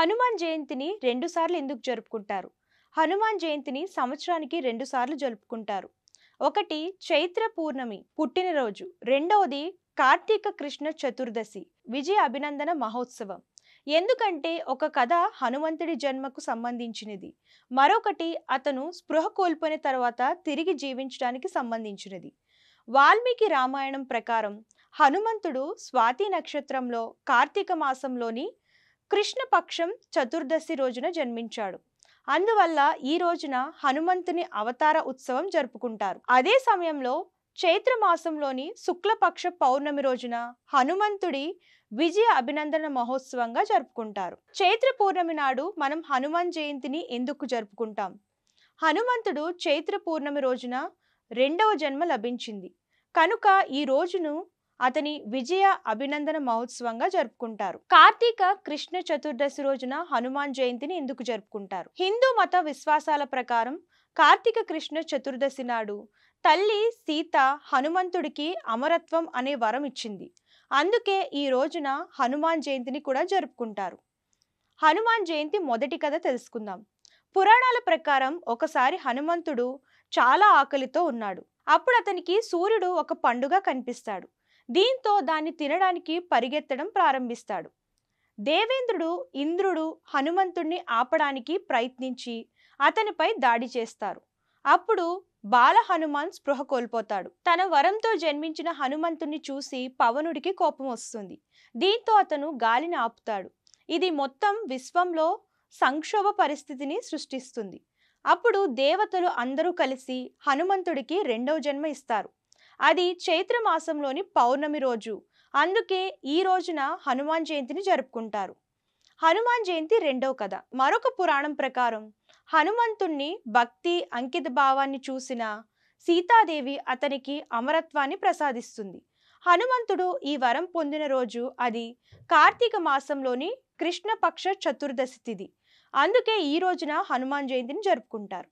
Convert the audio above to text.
హనుమాన్ జయంతిని 2 సార్లు ఎందుకు జరుపుకుంటారు? హనుమాన్ జయంతిని సంవత్సరానికి 2 సార్లు జరుపుకుంటారు. ఒకటి చైత్ర పూర్ణమి పుట్టినరోజు, రెండవది కార్తీక కృష్ణ చతుర్దశి విజయ అభినందన మహోత్సవం. ఎందుకంటే ఒక కథ హనుమంతుడి జన్మకు సంబంధించినది, మరొకటి అతను స్పృహ కోల్పోయిన తర్వాత తిరిగి జీవించడానికి సంబంధించినది. వాల్మీకి రామాయణం ప్రకారం హనుమంతుడు స్వాతి నక్షత్రంలో కార్తీక మాసంలోని కృష్ణపక్షం చతుర్దశి రోజున జన్మించాడు. అందువల్ల ఈ రోజున హనుమంతుని అవతార ఉత్సవం జరుపుకుంటారు. అదే సమయంలో చైత్ర మాసంలోని శుక్లపక్ష పౌర్ణమి రోజున హనుమంతుడి విజయ అభినందన మహోత్సవంగా జరుపుకుంటారు. చైత్ర పూర్ణమి నాడు మనం హనుమాన్ జయంతిని ఎందుకు జరుపుకుంటాం? హనుమంతుడు చైత్ర పూర్ణమి రోజున రెండవ జన్మ లభించింది కనుక ఈ రోజును అతని విజయ అభినందన మహోత్సవంగా జరుపుకుంటారు. కార్తీక కృష్ణ చతుర్దశి రోజున హనుమాన్ జయంతిని ఎందుకు జరుపుకుంటారు? హిందూ మత విశ్వాసాల ప్రకారం కార్తీక కృష్ణ చతుర్దశి నాడు తల్లి సీత హనుమంతుడికి అమరత్వం అనే వరం ఇచ్చింది. అందుకే ఈ రోజున హనుమాన్ జయంతిని కూడా జరుపుకుంటారు. హనుమాన్ జయంతి మొదటి కథ తెలుసుకుందాం. పురాణాల ప్రకారం ఒకసారి హనుమంతుడు చాలా ఆకలితో ఉన్నాడు. అప్పుడు అతనికి సూర్యుడు ఒక పండుగ కనిపిస్తాడు. దీంతో దాన్ని తినడానికి పరిగెత్తడం ప్రారంభిస్తాడు. దేవేంద్రుడు, ఇంద్రుడు హనుమంతుడిని ఆపడానికి ప్రయత్నించి అతనిపై దాడి చేస్తారు. అప్పుడు బాల హనుమాన్ స్పృహ కోల్పోతాడు. తన వరంతో జన్మించిన హనుమంతుడిని చూసి పవనుడికి కోపం వస్తుంది. దీంతో అతను గాలిని ఆపుతాడు. ఇది మొత్తం విశ్వంలో సంక్షోభ పరిస్థితిని సృష్టిస్తుంది. అప్పుడు దేవతలు అందరూ కలిసి హనుమంతుడికి రెండవ జన్మ ఇస్తారు. అది చైత్ర మాసంలోని పౌర్ణమి రోజు. అందుకే ఈ రోజున హనుమాన్ జయంతిని జరుపుకుంటారు. హనుమాన్ జయంతి రెండవ కథ. మరొక పురాణం ప్రకారం హనుమంతుణ్ణి భక్తి అంకిత భావాన్ని చూసిన సీతాదేవి అతనికి అమరత్వాన్ని ప్రసాదిస్తుంది. హనుమంతుడు ఈ వరం పొందిన రోజు అది కార్తీక మాసంలోని కృష్ణపక్ష చతుర్దశి తిథి. అందుకే ఈ రోజున హనుమాన్ జయంతిని జరుపుకుంటారు.